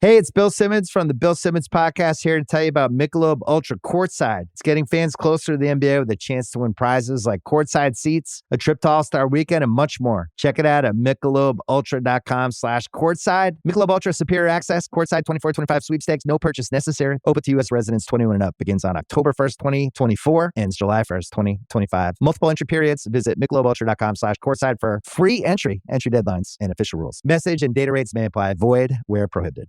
Hey, it's Bill Simmons from the Bill Simmons Podcast here to tell you about Michelob Ultra Courtside. It's getting fans closer to the NBA with a chance to win prizes like courtside seats, a trip to All-Star Weekend, and much more. Check it out at MichelobUltra.com/courtside. Michelob Ultra Superior Access, Courtside 24-25 sweepstakes, no purchase necessary. Open to U.S. residents 21 and up. Begins on October 1st, 2024, ends July 1st, 2025. Multiple entry periods. Visit MichelobUltra.com/courtside for free entry deadlines, and official rules. Message and data rates may apply. Void where prohibited.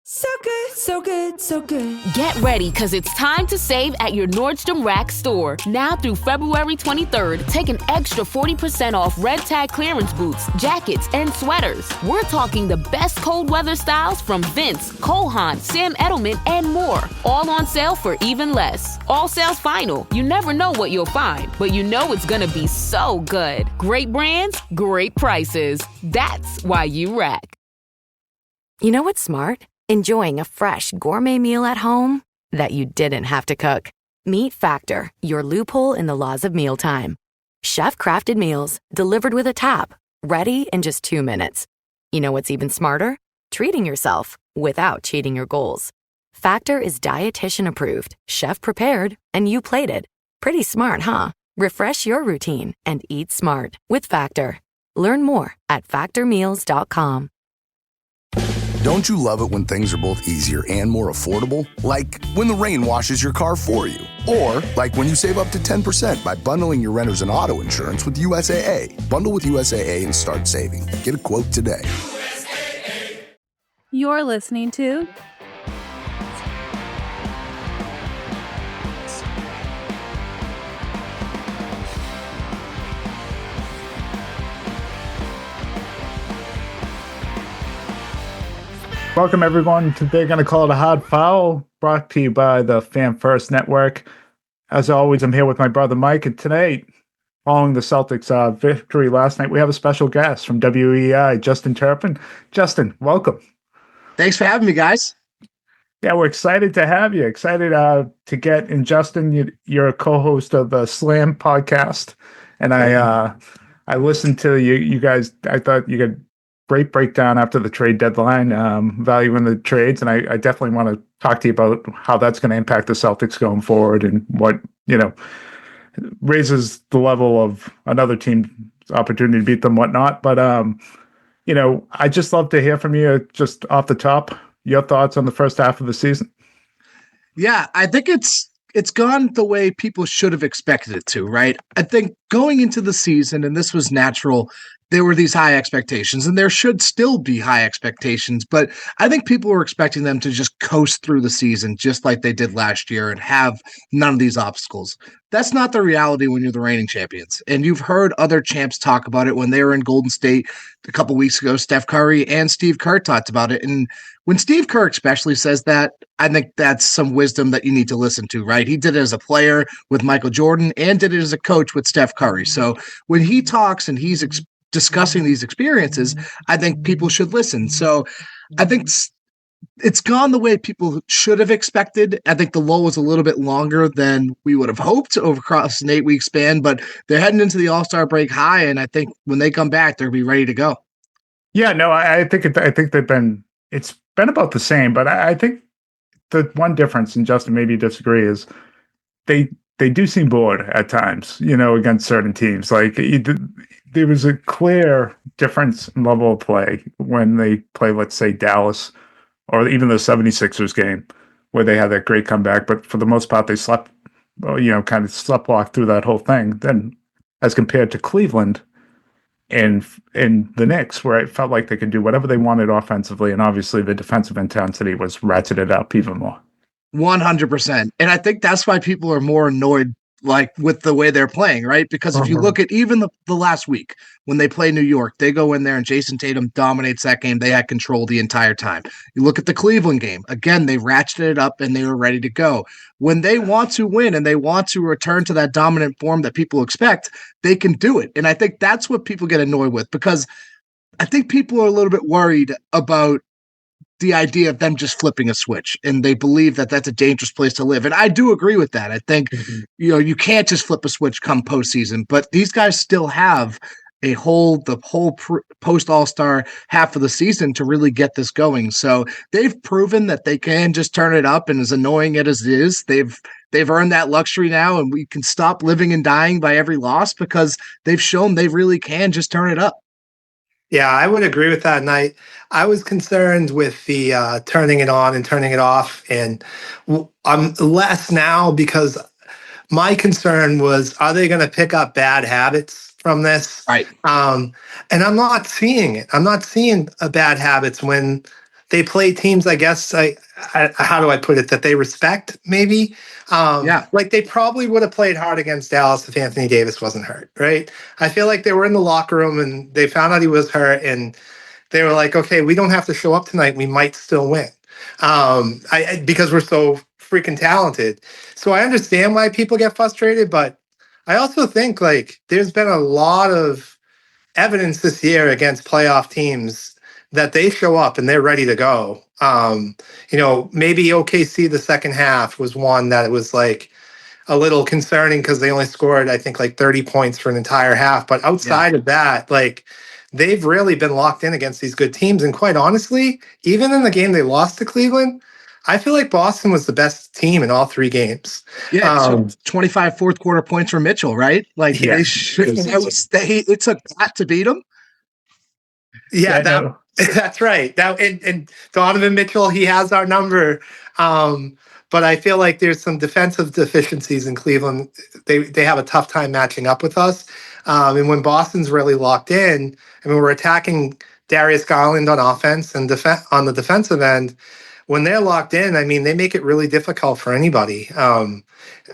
So good, so good, so good. Get ready, because it's time to save at your Nordstrom Rack store. Now through February 23rd, take an extra 40% off red tag clearance boots, jackets, and sweaters. We're talking the best cold weather styles from Vince, Cole Haan, Sam Edelman, and more. All on sale for even less. All sales final. You never know what you'll find, but you know it's gonna be so good. Great brands, great prices. That's why you rack. You know what's smart? Enjoying a fresh gourmet meal at home that you didn't have to cook. Meet Factor, your loophole in the laws of mealtime. Chef-crafted meals delivered with a tap, ready in just 2 minutes. You know what's even smarter? Treating yourself without cheating your goals. Factor is dietitian approved, chef prepared, and you plated. Pretty smart, huh? Refresh your routine and eat smart with Factor. Learn more at factormeals.com. Don't you love it when things are both easier and more affordable? Like when the rain washes your car for you. Or like when you save up to 10% by bundling your renters and auto insurance with USAA. Bundle with USAA and start saving. Get a quote today. You're listening to Welcome, everyone, to They're Gonna Call It a Hard Foul, brought to you by the Fan First Network. As always, I'm here with my brother Mike, and tonight, following the Celtics' victory last night, we have a special guest from WEEI, Justin Turpin. Justin, welcome. Thanks for having me, guys. Yeah, we're excited to have you. Excited to get in. Justin, you're a co-host of the Slam podcast, and I listened to you guys. I thought you got great breakdown after the trade deadline, value in the trades, and I definitely want to talk to you about how that's going to impact the Celtics going forward and what, raises the level of another team's opportunity to beat them, whatnot. But, I just love to hear from you just off the top, your thoughts on the first half of the season. Yeah, I think it's gone the way people should have expected it to, right? I think going into the season, and this was natural, there were these high expectations, and there should still be high expectations, but I think people were expecting them to just coast through the season just like they did last year and have none of these obstacles. That's not the reality when you're the reigning champions. And you've heard other champs talk about it when they were in Golden State a couple weeks ago. Steph Curry and Steve Kerr talked about it. And when Steve Kerr especially says that, I think that's some wisdom that you need to listen to, right? He did it as a player with Michael Jordan and did it as a coach with Steph Curry. So when he talks and he's discussing these experiences, I think people should listen. So I think it's gone the way people should have expected. I think the lull was a little bit longer than we would have hoped over across an 8-week span, but they're heading into the All-Star break high, and I think when they come back, they'll be ready to go. Yeah, no, I think it's been about the same, but I think the one difference, and Justin, maybe you disagree, is they do seem bored at times, against certain teams. Like there was a clear difference in level of play when they play, let's say, Dallas or even the 76ers game where they had that great comeback. But for the most part, they slept, kind of sleptwalked through that whole thing. Then as compared to Cleveland and the Knicks, where it felt like they could do whatever they wanted offensively. And obviously the defensive intensity was ratcheted up even more. 100%. And I think that's why people are more annoyed with the way they're playing, right? Because if you look at even the last week when they play New York, they go in there and Jason Tatum dominates that game. They had control the entire time. You look at the Cleveland game, again, they ratcheted it up and they were ready to go. When they want to win and they want to return to that dominant form that people expect, they can do it. And I think that's what people get annoyed with, because I think people are a little bit worried about the idea of them just flipping a switch, and they believe that that's a dangerous place to live. And I do agree with that. I think, you can't just flip a switch come postseason, but these guys still have the whole post All-Star half of the season to really get this going. So they've proven that they can just turn it up, and as annoying it as it is, they've earned that luxury now, and we can stop living and dying by every loss because they've shown they really can just turn it up. Yeah, I would agree with that. And I was concerned with the turning it on and turning it off. And I'm less now because my concern was, are they going to pick up bad habits from this? Right. And I'm not seeing it. I'm not seeing bad habits when they play teams, I guess, how do I put it, that they respect, maybe? Yeah. Like they probably would have played hard against Dallas if Anthony Davis wasn't hurt, right? I feel like they were in the locker room and they found out he was hurt and they were like, okay, we don't have to show up tonight. We might still win because we're so freaking talented. So I understand why people get frustrated, but I also think like there's been a lot of evidence this year against playoff teams that they show up and they're ready to go. Maybe OKC the second half was one that it was like a little concerning because they only scored, I think, like 30 points for an entire half. But outside of that, like they've really been locked in against these good teams. And quite honestly, even in the game they lost to Cleveland, I feel like Boston was the best team in all 3 games. Yeah, so 25 fourth quarter points for Mitchell, right? Like they should. It's a got to beat them. Yeah, that's right. And Donovan Mitchell, he has our number. But I feel like there's some defensive deficiencies in Cleveland. They have a tough time matching up with us. And when Boston's really locked in, I mean, we're attacking Darius Garland on offense and on the defensive end. When they're locked in, I mean, they make it really difficult for anybody.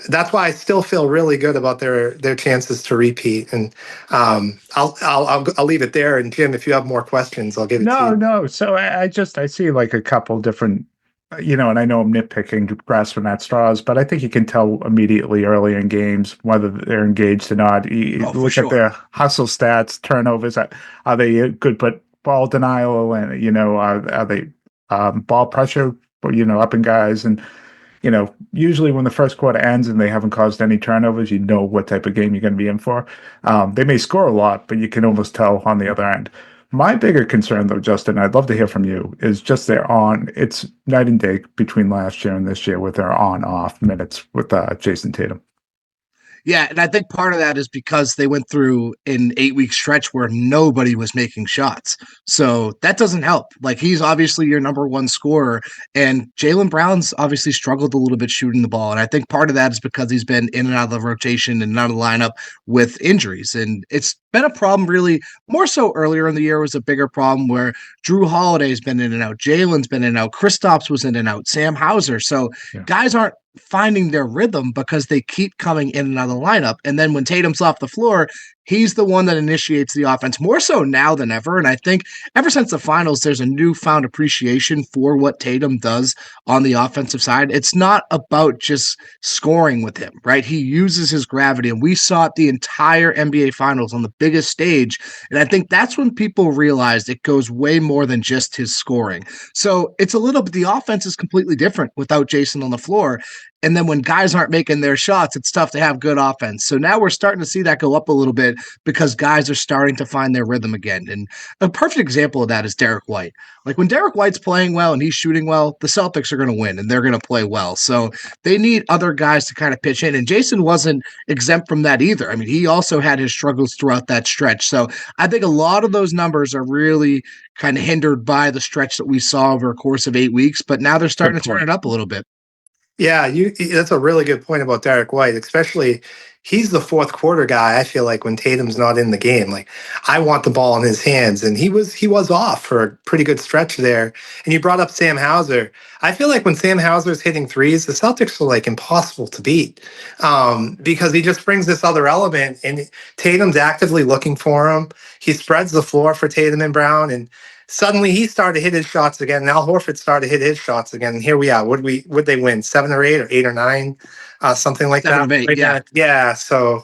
That's why I still feel really good about their chances to repeat. And I'll leave it there. And Jim, if you have more questions, I'll give it to you. No. So I see like a couple different, and I know I'm nitpicking, grasping at straws, but I think you can tell immediately early in games whether they're engaged or not. You look at their hustle stats, turnovers. Are they good but ball denial? And are they ball pressure? Upping guys and. Usually when the first quarter ends and they haven't caused any turnovers, you know what type of game you're going to be in for. They may score a lot, but you can almost tell on the other end. My bigger concern, though, Justin, I'd love to hear from you, is just it's night and day between last year and this year with their on-off minutes with Jason Tatum. Yeah, and I think part of that is because they went through an 8-week stretch where nobody was making shots. So that doesn't help. Like, he's obviously your number one scorer, and Jaylen Brown's obviously struggled a little bit shooting the ball. And I think part of that is because he's been in and out of the rotation and out of the lineup with injuries. And it's been a problem really more so earlier in the year was a bigger problem where Drew Holiday's been in and out. Jalen's been in and out. Kristaps was in and out. Sam Hauser. So guys aren't finding their rhythm because they keep coming in and out of the lineup. And then when Tatum's off the floor, he's the one that initiates the offense more so now than ever. And I think ever since the finals, there's a newfound appreciation for what Tatum does on the offensive side. It's not about just scoring with him, right? He uses his gravity, and we saw it the entire NBA finals on the biggest stage. And I think that's when people realized it goes way more than just his scoring. So it's a little bit, the offense is completely different without Jason on the floor. And then when guys aren't making their shots, it's tough to have good offense. So now we're starting to see that go up a little bit because guys are starting to find their rhythm again. And a perfect example of that is Derek White. Like when Derek White's playing well and he's shooting well, the Celtics are going to win and they're going to play well. So they need other guys to kind of pitch in. And Jason wasn't exempt from that either. I mean, he also had his struggles throughout that stretch. So I think a lot of those numbers are really kind of hindered by the stretch that we saw over a course of 8 weeks. But now they're starting to turn it up a little bit. Yeah, that's a really good point about Derek White, especially he's the fourth quarter guy. I feel like when Tatum's not in the game, like I want the ball in his hands, and he was off for a pretty good stretch there. And you brought up Sam Hauser. I feel like when Sam Hauser's hitting threes, the Celtics are like impossible to beat because he just brings this other element, and Tatum's actively looking for him. He spreads the floor for Tatum and Brown, and suddenly he started to hit his shots again. And Al Horford started to hit his shots again. And here we are. Would they win 7 or 8 or 8 or 9? Something like 7 that. or 8, yeah. Yeah. So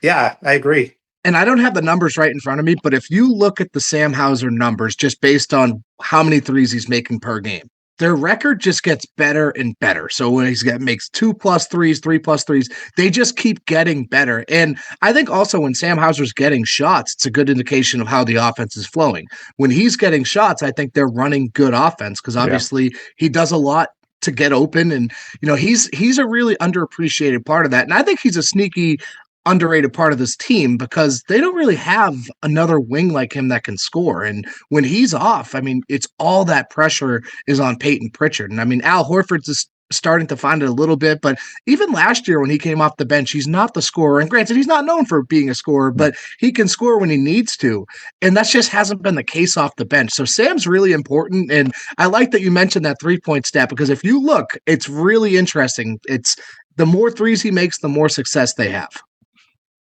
yeah, I agree. And I don't have the numbers right in front of me, but if you look at the Sam Hauser numbers, just based on how many threes he's making per game, their record just gets better and better. So when makes 2+3s, 3+3s, they just keep getting better. And I think also when Sam Hauser's getting shots, it's a good indication of how the offense is flowing. When he's getting shots, I think they're running good offense because obviously he does a lot to get open. And, he's a really underappreciated part of that. And I think he's a sneaky underrated part of this team because they don't really have another wing like him that can score. And when he's off, I mean, it's all that pressure is on Peyton Pritchard. And I mean, Al Horford's just starting to find it a little bit, but even last year when he came off the bench, he's not the scorer. And granted, he's not known for being a scorer, but he can score when he needs to. And that just hasn't been the case off the bench. So Sam's really important. And I like that you mentioned that 3-point stat because if you look, it's really interesting. It's the more threes he makes, the more success they have.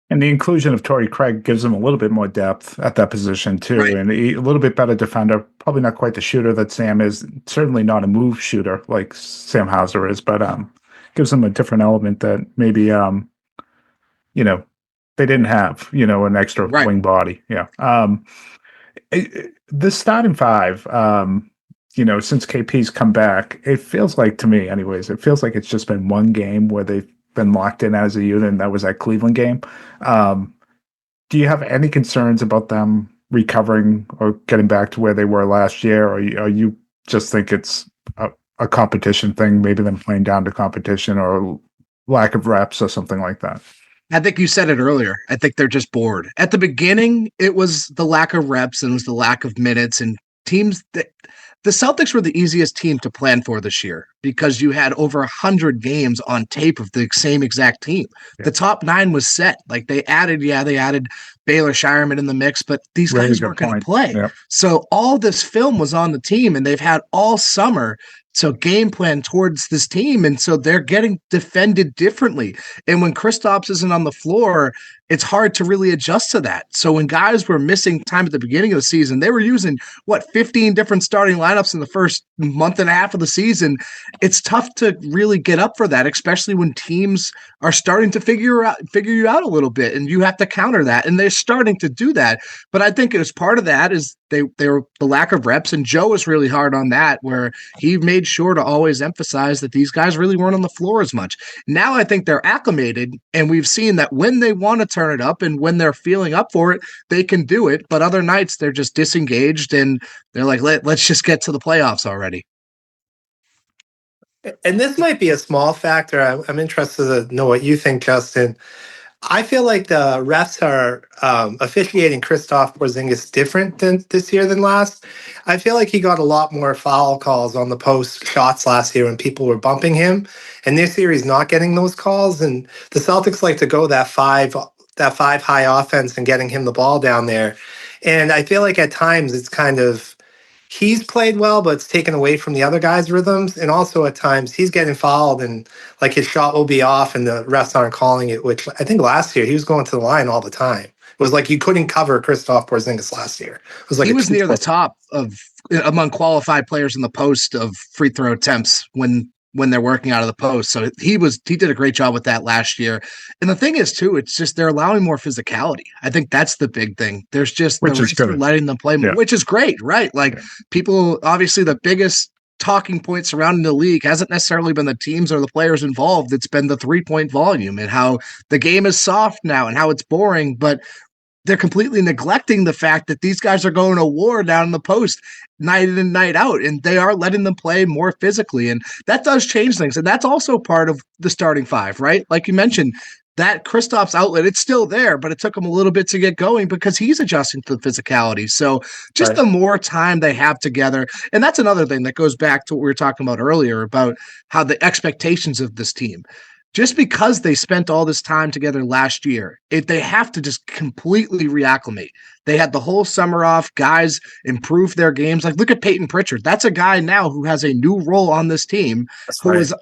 And the inclusion of Torrey Craig gives him a little bit more depth at that position, too. Right. And a little bit better defender. Probably not quite the shooter that Sam is. Certainly not a move shooter like Sam Hauser is, but gives him a different element that maybe, they didn't have, an extra wing body. Yeah. The starting five, since KP's come back, it feels like, to me anyways, it feels like it's just been one game where they've been locked in as a unit, and that was that Cleveland game. Do you have any concerns about them recovering or getting back to where they were last year, or you just think it's a competition thing, maybe them playing down to competition or lack of reps or something like that? I think you said it earlier. I think they're just bored. At the beginning, it was the lack of reps and it was the lack of minutes, and teams that the Celtics were the easiest team to plan for this year because you had over 100 games on tape of the same exact team. Yeah. The top 9 was set. Like they added Baylor Shireman in the mix, but these guys weren't going to play. Yeah. So all this film was on the team, and they've had all summer to game plan towards this team. And so they're getting defended differently. And when Kristaps isn't on the floor, it's hard to really adjust to that. So when guys were missing time at the beginning of the season, they were using 15 different starting lineups in the first month and a half of the season. It's tough to really get up for that, especially when teams are starting to figure you out a little bit, and you have to counter that. And they're starting to do that. But I think as part of that is they were the lack of reps, and Joe was really hard on that, where he made sure to always emphasize that these guys really weren't on the floor as much. Now I think they're acclimated, and we've seen that when they want to turn it up and when they're feeling up for it, they can do it. But other nights they're just disengaged, and they're like, let's just get to the playoffs already. And this might be a small factor. I'm interested to know what you think, Justin. I feel like the refs are officiating Kristaps Porzingis different this year than last. I feel like he got a lot more foul calls on the post shots last year when people were bumping him. And this year he's not getting those calls. And the Celtics like to go that five high offense and getting him the ball down there. And I feel like at times it's kind of, he's played well, but it's taken away from the other guys' rhythms. And also at times he's getting fouled and like his shot will be off and the refs aren't calling it, which I think last year he was going to the line all the time. It was like you couldn't cover Kristaps Porzingis last year. It was like he was near the top of among qualified players in the post of free throw attempts when they're working out of the post. So he did a great job with that last year. And the thing is too, it's just they're allowing more physicality. I think that's the big thing. There's just letting them play more, which is great, right? Like people, obviously the biggest talking point surrounding the league hasn't necessarily been the teams or the players involved. It's been the 3-point volume and how the game is soft now and how it's boring, but they're completely neglecting the fact that these guys are going to war down in the post night in and night out, and they are letting them play more physically. And that does change things. And that's also part of the starting five, right? Like you mentioned, that Kristaps outlet, it's still there, but it took him a little bit to get going because he's adjusting to the physicality. So just the more time they have together. And that's another thing that goes back to what we were talking about earlier about how the expectations of this team. Just because they spent all this time together last year, they have to just completely reacclimate. They had the whole summer off. Guys improved their games. Like, look at Peyton Pritchard. That's a guy now who has a new role on this team who was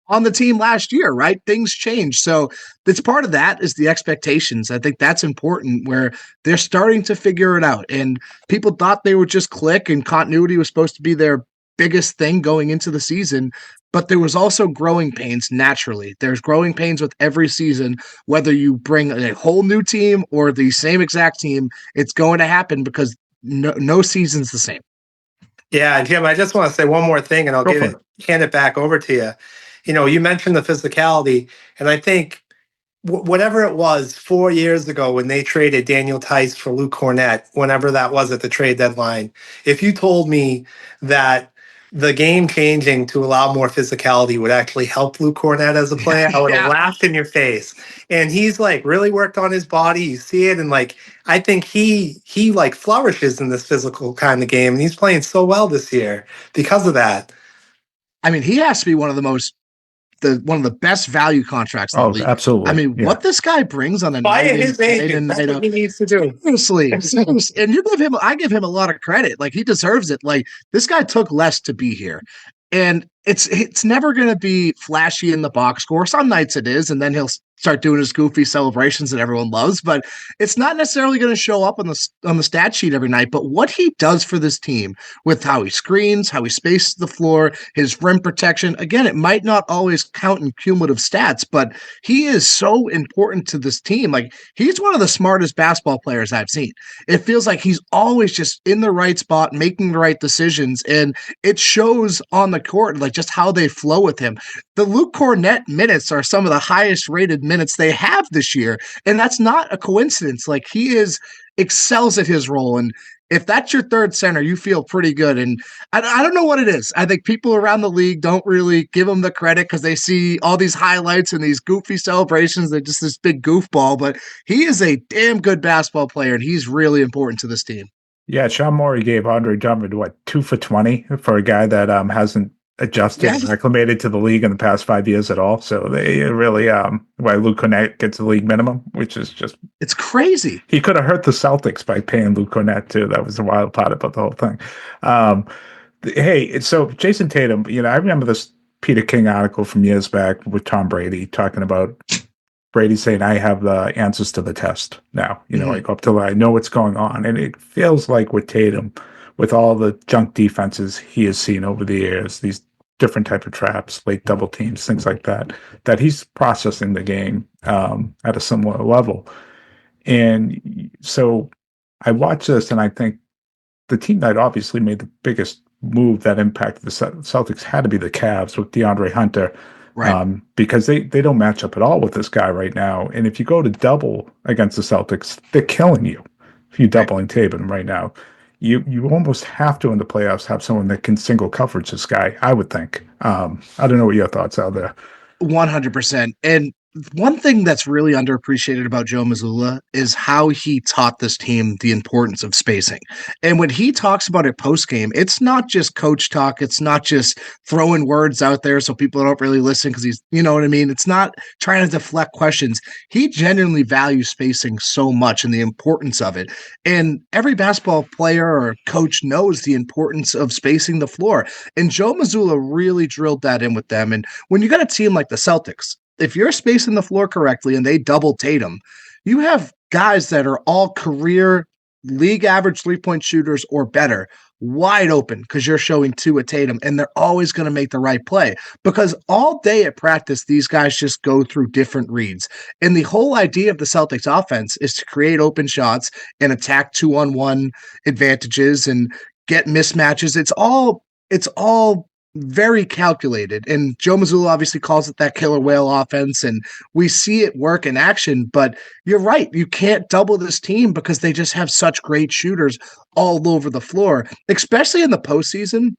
on the team last year, right? Things change. So that's part of that is the expectations. I think that's important where they're starting to figure it out. And people thought they would just click and continuity was supposed to be their biggest thing going into the season. But there was also growing pains naturally. There's growing pains with every season, whether you bring a whole new team or the same exact team, it's going to happen because no season's the same. Yeah, Jim, I just want to say one more thing and I'll hand it back over to you. You mentioned the physicality, and I think whatever it was 4 years ago when they traded Daniel Tice for Luke Cornett, whenever that was at the trade deadline, if you told me that the game changing to allow more physicality would actually help Luke Cornett as a player, I would have laughed in your face. And he's like really worked on his body. You see it, and like I think he like flourishes in this physical kind of game, and he's playing so well this year because of that. I mean, he has to be one of the best value contracts in the league. Absolutely. I mean, what this guy brings on a night in, night out, he needs to do. Seriously. And I give him a lot of credit. Like, he deserves it. Like, this guy took less to be here. And it's never going to be flashy in the box score. Some nights it is, and then he'll start doing his goofy celebrations that everyone loves, but it's not necessarily going to show up on the stat sheet every night. But what he does for this team with how he screens, how he spaces the floor, his rim protection, again, it might not always count in cumulative stats, but he is so important to this team. Like, he's one of the smartest basketball players I've seen. It feels like he's always just in the right spot, making the right decisions, and it shows on the court, like just how they flow with him. The Luke Cornett minutes are some of the highest rated minutes they have this year, and that's not a coincidence. Like, he excels at his role, and if that's your third center, you feel pretty good. And I don't know what it is. I think people around the league don't really give him the credit because they see all these highlights and these goofy celebrations. They're just this big goofball, but he is a damn good basketball player, and he's really important to this team. Yeah, Sean Morey gave Andre Drummond 2 for 20 for a guy that hasn't adjusted and acclimated to the league in the past 5 years at all. So they really why Luke Cornett gets the league minimum, which is just, it's crazy. He could have hurt the Celtics by paying Luke Cornett too. That was the wild part about the whole thing. Hey, so Jason Tatum, I remember this Peter King article from years back with Tom Brady talking about Brady saying, I have the answers to the test now. I go up to I know what's going on. And it feels like with Tatum, with all the junk defenses he has seen over the years, these different type of traps, late double teams, things like that, that he's processing the game at a similar level. And so I watch this and I think the team that obviously made the biggest move that impacted the Celtics had to be the Cavs with DeAndre Hunter. Right. Because they don't match up at all with this guy right now. And if you go to double against the Celtics, they're killing you. If you're doubling Tatum right now, you almost have to in the playoffs have someone that can single coverage this guy, I would think. I don't know what your thoughts are there. 100%. And one thing that's really underappreciated about Joe Mazzulla is how he taught this team the importance of spacing. And when he talks about it post-game, it's not just coach talk. It's not just throwing words out there so people don't really listen because he's, you know what I mean? It's not trying to deflect questions. He genuinely values spacing so much and the importance of it. And every basketball player or coach knows the importance of spacing the floor. And Joe Mazzulla really drilled that in with them. And when you got a team like the Celtics, if you're spacing the floor correctly and they double Tatum, you have guys that are all career league average 3-point shooters or better wide open because you're showing 2 at Tatum, and they're always going to make the right play because all day at practice, these guys just go through different reads. And the whole idea of the Celtics offense is to create open shots and attack 2-on-1 advantages and get mismatches. It's all very calculated. And Joe Mazzulla obviously calls it that killer whale offense, and we see it work in action. But you're right. You can't double this team because they just have such great shooters all over the floor, especially in the postseason.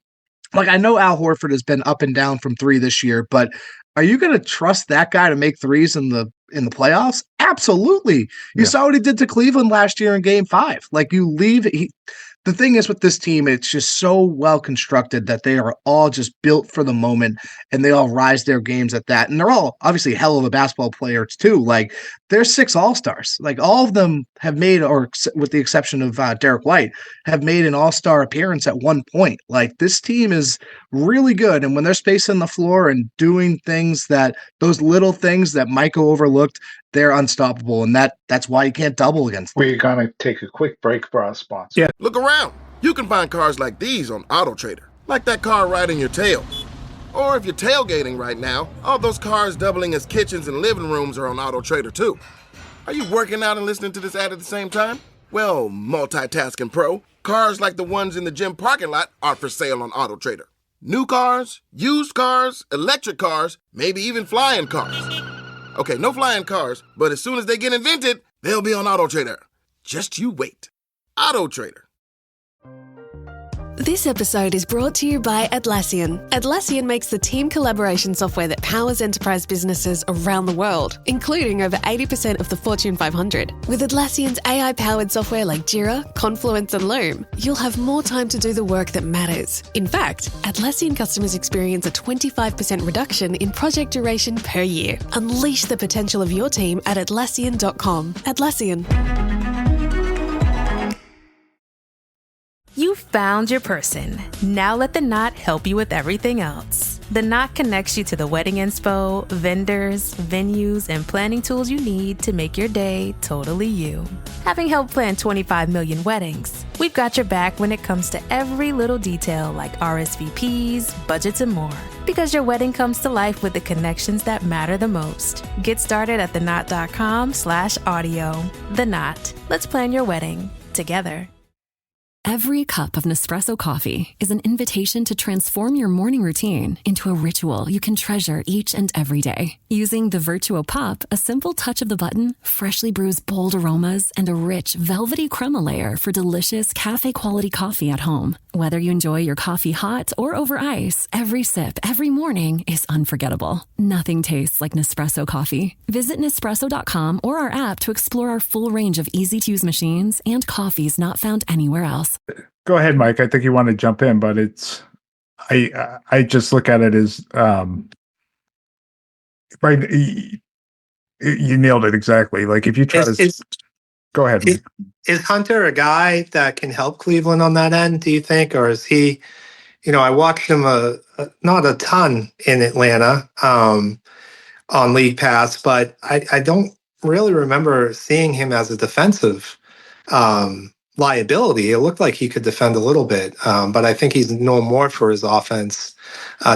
Like, I know Al Horford has been up and down from 3 this year, but are you going to trust that guy to make threes in the playoffs? Absolutely. You saw what he did to Cleveland last year in Game 5. Like, you leave the thing is with this team, it's just so well constructed that they are all just built for the moment and they all rise their games at that. And they're all obviously hell of a basketball players too. Like, there's 6 all-stars. Like, all of them have made, or with the exception of Derek White, have made an all-star appearance at one point. Like, this team is really good. And when they're spacing the floor and doing those little things that Michael overlooked, they're unstoppable, and that's why you can't double against them. We're going to take a quick break for our sponsor. Yeah. Look around. You can find cars like these on AutoTrader, like that car riding your tail. Or if you're tailgating right now, all those cars doubling as kitchens and living rooms are on AutoTrader too. Are you working out and listening to this ad at the same time? Well, multitasking pro, cars like the ones in the gym parking lot are for sale on AutoTrader. New cars, used cars, electric cars, maybe even flying cars. Okay, no flying cars, but as soon as they get invented, they'll be on AutoTrader. Just you wait. AutoTrader. This episode is brought to you by Atlassian. Atlassian makes the team collaboration software that powers enterprise businesses around the world, including over 80% of the Fortune 500. With Atlassian's AI-powered software like Jira, Confluence, and Loom, you'll have more time to do the work that matters. In fact, Atlassian customers experience a 25% reduction in project duration per year. Unleash the potential of your team at Atlassian.com. Atlassian. You found your person. Now let the Knot help you with everything else. The Knot connects you to the wedding inspo, vendors, venues, and planning tools you need to make your day totally you. Having helped plan 25 million weddings, we've got your back when it comes to every little detail like RSVPs, budgets, and more. Because your wedding comes to life with the connections that matter the most. Get started at theknot.com/audio. The Knot. Let's plan your wedding together. Every cup of Nespresso coffee is an invitation to transform your morning routine into a ritual you can treasure each and every day. Using the Virtuo Pup, a simple touch of the button freshly brews bold aromas and a rich, velvety crema layer for delicious cafe-quality coffee at home. Whether you enjoy your coffee hot or over ice, every sip, every morning is unforgettable. Nothing tastes like Nespresso coffee. Visit Nespresso.com or our app to explore our full range of easy-to-use machines and coffees not found anywhere else. Go ahead, Mike. I think you want to jump in, but I just look at it as right. You nailed it exactly. Like if you try go ahead. Is Hunter a guy that can help Cleveland on that end? Do you think, or is he? I watched him not a ton in Atlanta on League Pass, but I don't really remember seeing him as a defensive liability. It looked like he could defend a little bit, but I think he's known more for his offense.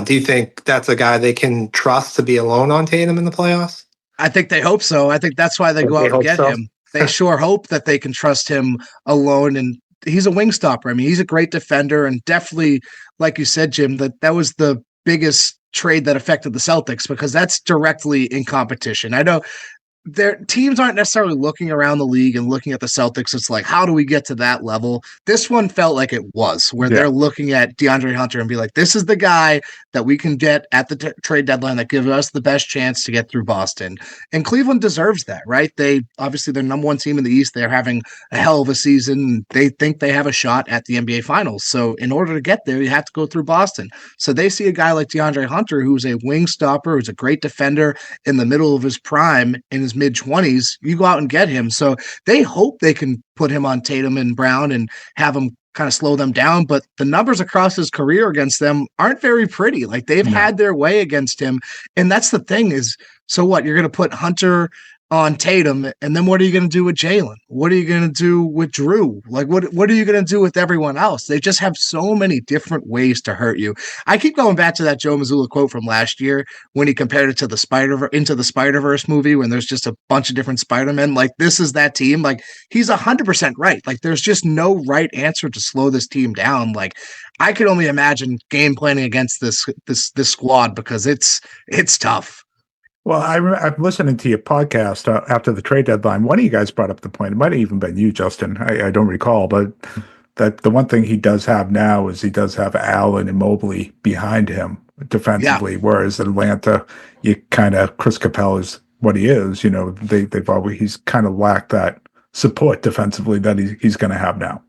Do you think that's a guy they can trust to be alone on Tatum in the playoffs? I think they hope so. I think that's why they go out and get him. They sure hope that they can trust him alone, and he's a wing stopper. I mean, he's a great defender, and definitely, like you said, Jim, that was the biggest trade that affected the Celtics because that's directly in competition. I know their teams aren't necessarily looking around the league and looking at the Celtics. It's like, how do we get to that level? This one felt like it was, where they're looking at DeAndre Hunter and be like, this is the guy that we can get at the trade deadline that gives us the best chance to get through Boston. And Cleveland deserves that, right? They obviously they're number one team in the East. They're having a hell of a season. They think they have a shot at the NBA Finals. So in order to get there, you have to go through Boston. So they see a guy like DeAndre Hunter, who's a wing stopper, who's a great defender in the middle of his prime, in his mid-20s, you go out and get him. So they hope they can put him on Tatum and Brown and have him kind of slow them down. But the numbers across his career against them aren't very pretty. Like they've had their way against him. And that's the thing is, so what? You're going to put Hunter on Tatum, and then what are you going to do with Jalen? What are you going to do with Drew? Like, what are you going to do with everyone else? They just have so many different ways to hurt you. I keep going back to that Joe Mazzulla quote from last year when he compared it to the Into the Spider-Verse movie when there's just a bunch of different Spider-Men. Like, this is that team. Like, he's 100% right. Like, there's just no right answer to slow this team down. Like, I could only imagine game planning against this squad because it's tough. Well, I'm listening to your podcast after the trade deadline. One of you guys brought up the point. It might have even been you, Justin. I don't recall, but that the one thing he does have now is he does have Allen and Mobley behind him defensively, whereas Atlanta, you kind of Chris Capella is what he is. He's kind of lacked that support defensively that he's going to have now.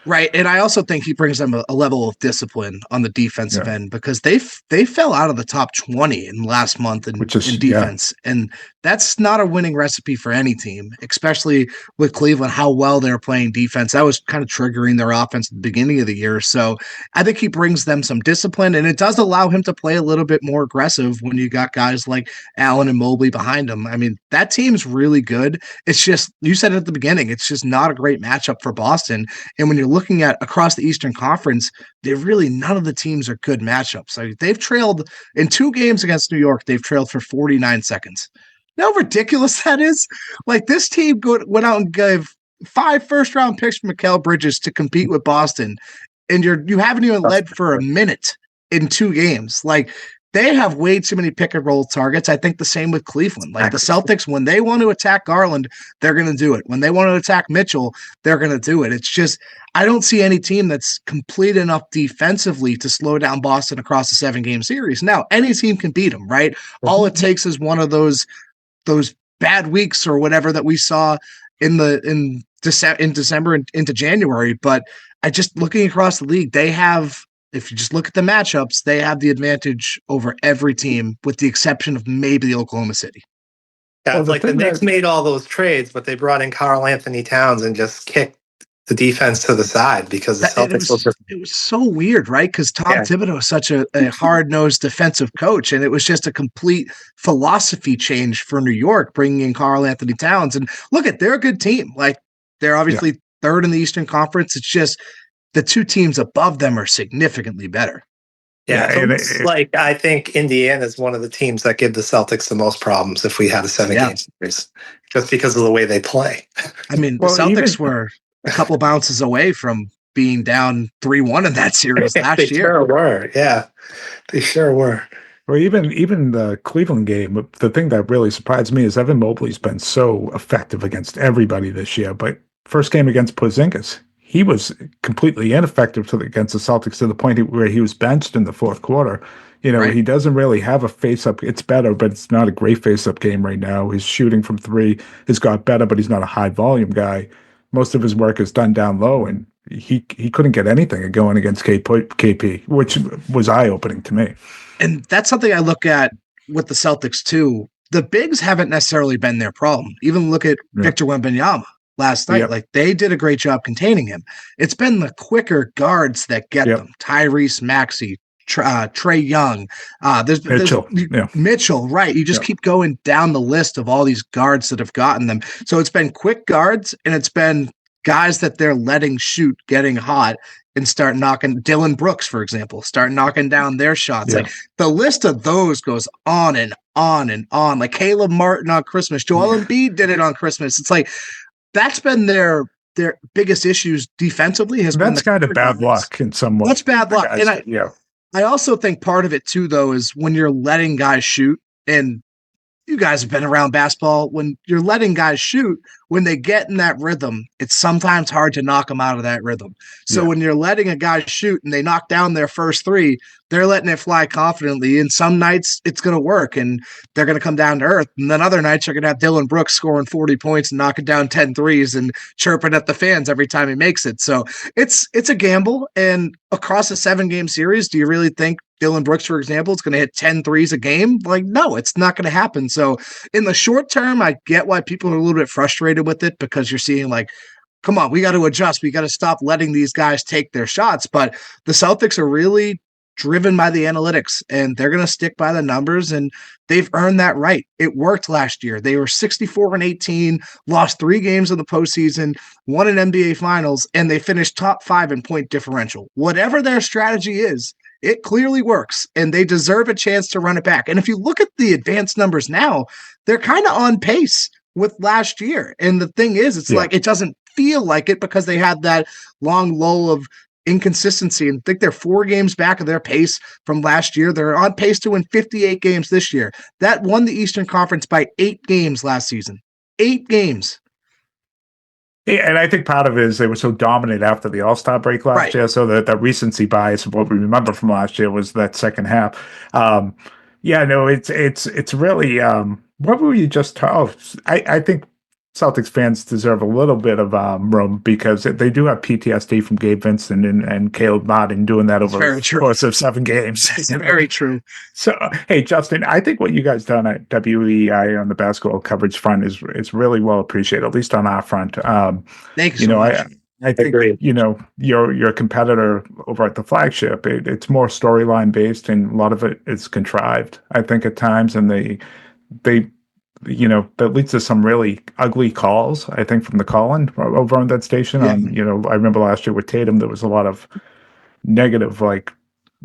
Right. And I also think he brings them a level of discipline on the defensive end because they fell out of the top 20 in last month in defense. And that's not a winning recipe for any team, especially with Cleveland, how well they're playing defense. That was kind of triggering their offense at the beginning of the year. So I think he brings them some discipline, and it does allow him to play a little bit more aggressive when you got guys like Allen and Mobley behind him. I mean, that team's really good. It's just, you said it at the beginning, it's just not a great matchup for Boston. And when you're looking at across the Eastern Conference, none of the teams are good matchups. I mean, they've trailed in 2 games against New York. They've trailed for 49 seconds. You know how ridiculous that is? Like, this team went out and gave 5 first-round picks from Mikal Bridges to compete with Boston, and you haven't even led for a minute in 2 games. Like, they have way too many pick and roll targets. I think the same with Cleveland. Like the Celtics, when they want to attack Garland, they're going to do it. When they want to attack Mitchell, they're going to do it. It's just, I don't see any team that's complete enough defensively to slow down Boston across a 7-game series. Now, any team can beat them, right? All it takes is one of those bad weeks or whatever that we saw in December and into January. But I just, looking across the league, they have, if you just look at the matchups, they have the advantage over every team with the exception of maybe the Oklahoma City. Yeah, well, like the Knicks made all those trades, but they brought in Karl Anthony Towns and just kicked the defense to the side because the Celtics it was so weird, right? Because Tom Thibodeau is such a hard-nosed defensive coach, and it was just a complete philosophy change for New York, bringing in Karl Anthony Towns. And look, they're a good team. Like, they're obviously third in the Eastern Conference. It's just the 2 teams above them are significantly better. Yeah, it's like, I think Indiana is one of the teams that give the Celtics the most problems if we had a 7-game series, just because of the way they play. I mean, the Celtics were a couple bounces away from being down 3-1 in that series last year. They sure were. Yeah, they sure were. Or even the Cleveland game, the thing that really surprised me is Evan Mobley's been so effective against everybody this year. But first game against Porzingis, he was completely ineffective against the Celtics to the point where he was benched in the 4th quarter. You know, he doesn't really have a face-up. It's better, but it's not a great face-up game right now. His shooting from 3 has got better, but he's not a high-volume guy. Most of his work is done down low, and he couldn't get anything going against KP, which was eye-opening to me. And that's something I look at with the Celtics, too. The bigs haven't necessarily been their problem. Even look at Victor Wembanyama last night. Like, they did a great job containing him. It's been the quicker guards that get them. Tyrese Maxey, Trey Young, there's Mitchell, right? You just keep going down the list of all these guards that have gotten them. So it's been quick guards, and it's been guys that they're letting shoot, getting hot, and start knocking. Dylan Brooks, for example, start knocking down their shots. Like, the list of those goes on and on and on. Like Caleb Martin on Christmas, Joel Embiid did it on Christmas. It's like, that's been their biggest issues defensively. That's kind of bad luck in some way. That's bad luck. And I also think part of it too, though, is when you're letting guys shoot, and you guys have been around basketball, when you're letting guys shoot, when they get in that rhythm, it's sometimes hard to knock them out of that rhythm. So when you're letting a guy shoot and they knock down their first 3, they're letting it fly confidently. And some nights it's going to work and they're going to come down to earth. And then other nights you're going to have Dylan Brooks scoring 40 points and knocking down 10 threes and chirping at the fans every time he makes it. So it's a gamble. And across a 7-game series, do you really think Dylan Brooks, for example, is going to hit 10 threes a game? Like, no, it's not going to happen. So in the short term, I get why people are a little bit frustrated with it, because you're seeing like, come on, we got to adjust. We got to stop letting these guys take their shots. But the Celtics are really driven by the analytics, and they're going to stick by the numbers, and they've earned that right. It worked last year. They were 64-18, lost 3 games in the postseason, won an NBA Finals, and they finished top 5 in point differential. Whatever their strategy is, it clearly works, and they deserve a chance to run it back. And if you look at the advanced numbers now, they're kind of on pace with last year. And the thing is, it's like, it doesn't feel like it because they had that long lull of inconsistency. And I think they're 4 games back of their pace from last year. They're on pace to win 58 games this year. That won the Eastern Conference by 8 games last season. 8 games. Yeah, and I think part of it is they were so dominant after the All-Star break last year, so that recency bias of what we remember from last year was that second half. It's really what were you just talking? I think Celtics fans deserve a little bit of room because they do have PTSD from Gabe Vincent and Caleb Martin doing that over the course of 7 games. It's very true. So, hey, Justin, I think what you guys done at WEEI on the basketball coverage front is really well appreciated, at least on our front. Thank you so much. I think, your competitor over at the flagship, it's more storyline based, and a lot of it is contrived, I think, at times, and they that leads to some really ugly calls, I think, from the call-in over on that station. I remember last year with Tatum, there was a lot of negative,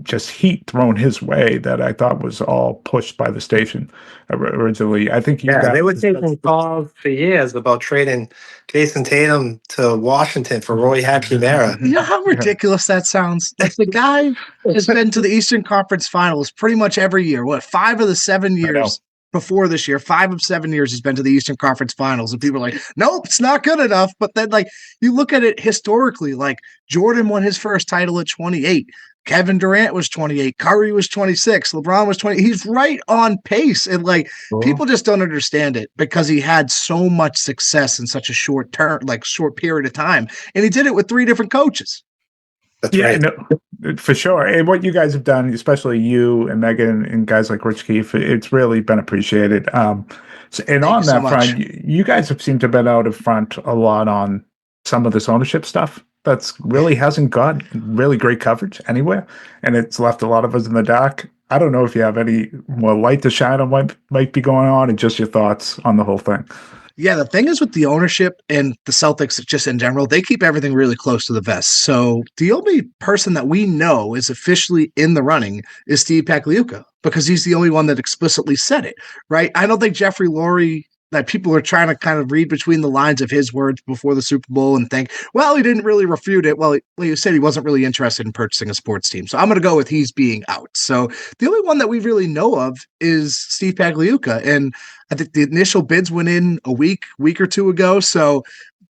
just heat thrown his way that I thought was all pushed by the station originally. I think they were taking calls for years about trading Jason Tatum to Washington for Roy Hachimura. You know how ridiculous that sounds? Like the guy has been to the Eastern Conference Finals pretty much every year. What, 5 of the 7 years before this year? 5 of 7 years he's been to the Eastern Conference Finals, and people are like, "Nope, it's not good enough." But then, like, you look at it historically, like Jordan won his first title at 28. Kevin Durant was 28. Curry was 26. LeBron was 20. He's right on pace. And like people just don't understand it because he had so much success in such a short period of time. And he did it with 3 different coaches. That's right. No, for sure. And what you guys have done, especially you and Megan and guys like Rich Keefe, it's really been appreciated. And on that front, you guys have seemed to have been out in front a lot on some of this ownership stuff. That's really hasn't got really great coverage anywhere, and it's left a lot of us in the dark. I don't know if you have any more light to shine on what might be going on, and just your thoughts on the whole thing. Yeah, the thing is with the ownership and the Celtics just in general, they keep everything really close to the vest. So the only person that we know is officially in the running is Steve Pagliuca, because he's the only one that explicitly said it, right? I don't think Jeffrey Lurie, that people are trying to kind of read between the lines of his words before the Super Bowl and think, well, he didn't really refute it. Well, he said he wasn't really interested in purchasing a sports team. So I'm going to go with he's being out. So the only one that we really know of is Steve Pagliuca. And I think the initial bids went in a week or two ago. So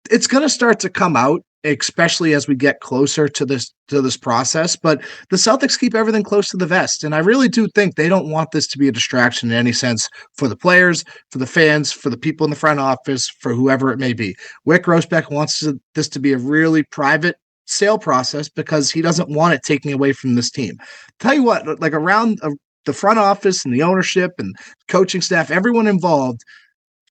it's going to start to come out, especially as we get closer to this process. But the Celtics keep everything close to the vest. And I really do think they don't want this to be a distraction in any sense for the players, for the fans, for the people in the front office, for whoever it may be. Wick Grossbeck wants this to be a really private sale process because he doesn't want it taking away from this team. Tell you what, like around the front office and the ownership and coaching staff, everyone involved,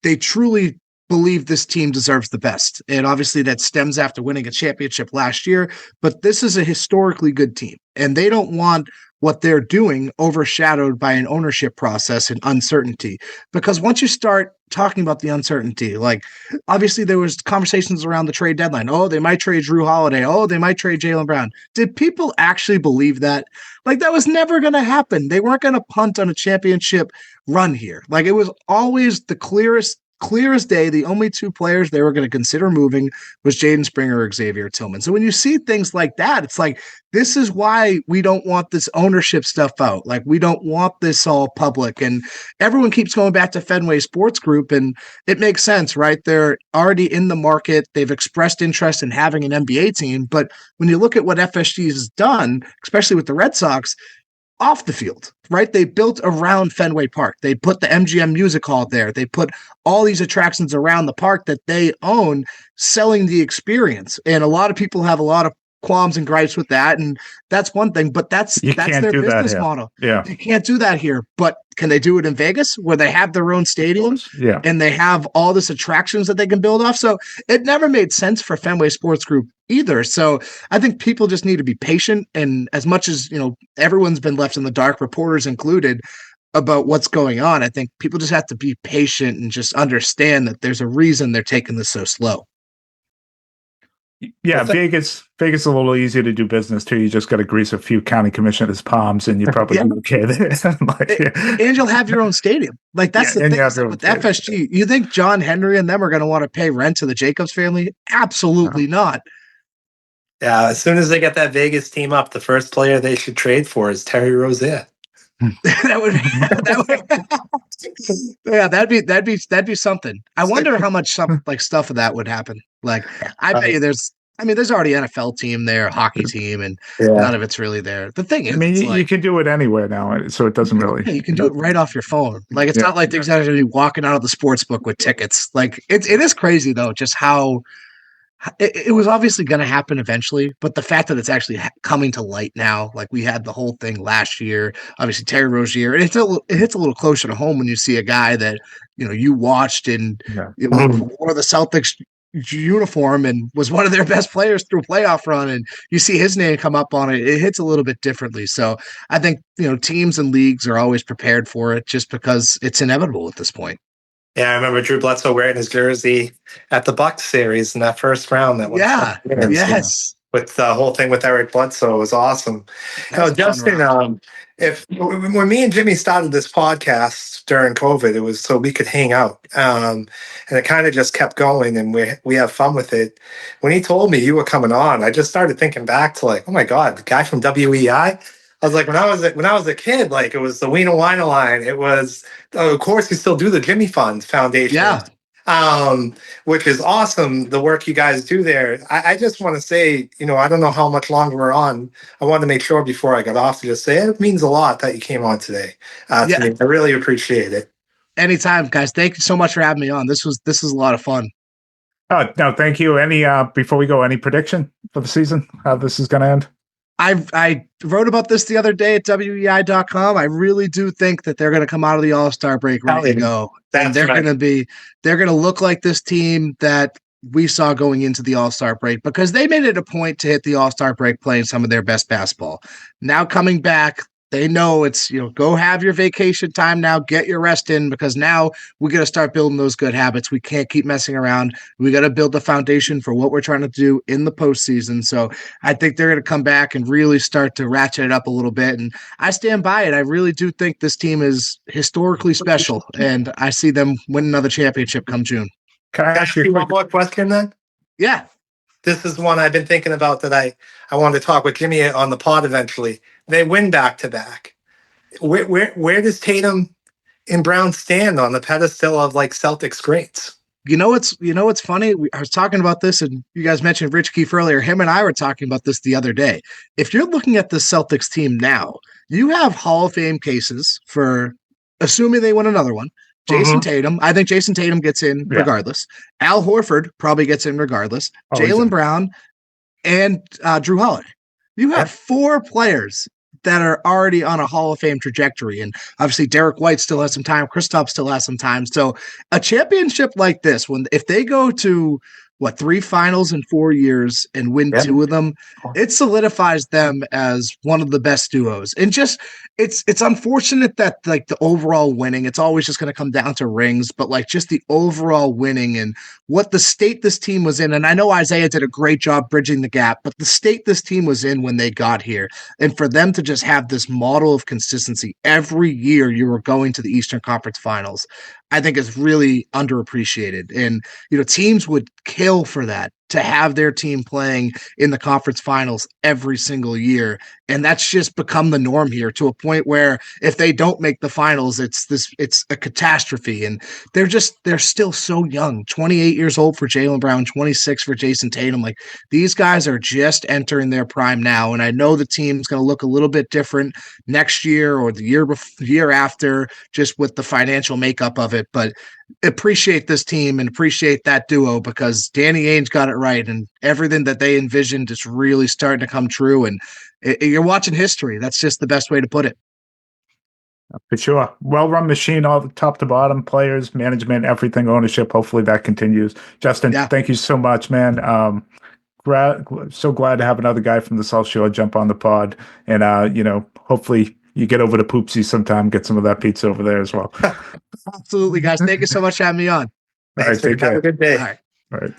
they truly believe this team deserves the best. And obviously that stems after winning a championship last year, but this is a historically good team, and they don't want what they're doing overshadowed by an ownership process and uncertainty. Because once you start talking about the uncertainty, like obviously there was conversations around the trade deadline. Oh, they might trade Drew Holiday. Oh, they might trade Jaylen Brown. Did people actually believe that? Like that was never going to happen. They weren't going to punt on a championship run here. Like it was always the clearest day, the only 2 players they were going to consider moving was Jaden Springer or Xavier Tillman. So when you see things like that, it's like, this is why we don't want this ownership stuff out. Like we don't want this all public, and everyone keeps going back to Fenway Sports Group, and it makes sense, right? They're already in the market. They've expressed interest in having an NBA team. But when you look at what FSG has done, especially with the Red Sox, off the field, right? They built around Fenway Park. They put the MGM Music Hall there. They put all these attractions around the park that they own, selling the experience. And a lot of people have a lot of qualms and gripes with that. And that's one thing, but that's their business model. Yeah. They can't do that here, but can they do it in Vegas where they have their own stadiums and they have all this attractions that they can build off? So it never made sense for Fenway Sports Group either. So I think people just need to be patient. And as much as, everyone's been left in the dark, reporters included, about what's going on, I think people just have to be patient and just understand that there's a reason they're taking this so slow. Yeah, Vegas is a little easier to do business too. You just got to grease a few county commissioners' palms, and you're probably okay there. And you'll have your own stadium. Like that's the thing with FSG. You think John Henry and them are going to want to pay rent to the Jacobs family? Absolutely not. Yeah, as soon as they get that Vegas team up, the first player they should trade for is Terry Rozier. that'd be something. I wonder how much stuff of that would happen. Like I bet you there's already NFL team there, hockey team, and none of it's really there. The thing is, you can do it anywhere now, so it doesn't really. You can do it right off your phone. Like it's not like things are going to be walking out of the sports book with tickets. Like it is crazy though, just how. It was obviously going to happen eventually, but the fact that it's actually coming to light now, like we had the whole thing last year, obviously Terry Rozier, and it hits a little closer to home when you see a guy that you watched and wore the Celtics uniform and was one of their best players through a playoff run, and you see his name come up on it. It hits a little bit differently. So I think teams and leagues are always prepared for it, just because it's inevitable at this point. Yeah, I remember Drew Bledsoe wearing his jersey at the Bucks series in that first round. That yes. with the whole thing with Eric Bledsoe. It was awesome. Justin, if when me and Jimmy started this podcast during COVID, it was so we could hang out, and it kind of just kept going, and we have fun with it. When he told me you were coming on, I just started thinking back to like, oh my god, the guy from WEI. I was like, when I was a kid, like it was the Weena Wina line. It was, of course, you still do the Jimmy Fund Foundation. Yeah. Which is awesome, the work you guys do there. I just want to say, I don't know how much longer we're on. I wanted to make sure before I got off to just say it means a lot that you came on today. To me. I really appreciate it. Anytime, guys. Thank you so much for having me on. This was a lot of fun. No, thank you. Any before we go, any prediction for the season? How this is going to end? I wrote about this the other day at WEEI.com. I really do think that they're going to come out of the All-Star break ready to go. And they're going to look like this team that we saw going into the All-Star break, because they made it a point to hit the All-Star break playing some of their best basketball. Now coming back, they know it's, go have your vacation time now, get your rest in, because now we got to start building those good habits. We can't keep messing around. We got to build the foundation for what we're trying to do in the postseason. So I think they're going to come back and really start to ratchet it up a little bit. And I stand by it. I really do think this team is historically special, and I see them win another championship come June. Can I ask you one more question then? Yeah. This is one I've been thinking about that I wanted to talk with Jimmy on the pod eventually. They win back-to-back. Where does Tatum and Brown stand on the pedestal of like Celtics greats? You know what's funny? I was talking about this, and you guys mentioned Rich Keefe earlier. Him and I were talking about this the other day. If you're looking at the Celtics team now, you have Hall of Fame cases for, assuming they win another one, Jason Tatum. I think Jason Tatum gets in regardless. Al Horford probably gets in regardless. Jaylen Brown and Drew Holiday. You have four players that are already on a Hall of Fame trajectory. And obviously Derek White still has some time. Kristaps still has some time. So a championship like this, if they go to 3 finals in 4 years and win 2 of them, it solidifies them as one of the best duos. And just, it's unfortunate that like the overall winning, it's always just going to come down to rings, but like just the overall winning and what the state this team was in. And I know Isaiah did a great job bridging the gap, but the state this team was in when they got here, and for them to just have this model of consistency every year you were going to the Eastern Conference Finals, I think is really underappreciated. And, teams would kill for that, to have their team playing in the conference finals every single year. And that's just become the norm here, to a point where if they don't make the finals, it's a catastrophe. And they're still so young, 28 years old for Jaylen Brown, 26 for Jason Tatum. Like, these guys are just entering their prime now. And I know the team's going to look a little bit different next year or the year after, just with the financial makeup of it. But appreciate this team and appreciate that duo, because Danny Ainge got it right, and everything that they envisioned is really starting to come true. And you're watching history. That's just the best way to put it. For sure. Well-run machine, all the top to bottom, players, management, everything, ownership. Hopefully that continues. Justin, thank you so much, man. So glad to have another guy from the South Shore jump on the pod. And, hopefully you get over to Poopsie sometime, get some of that pizza over there as well. Absolutely, guys. Thank you so much for having me on. All right, take care. Have a good day. All right. All right.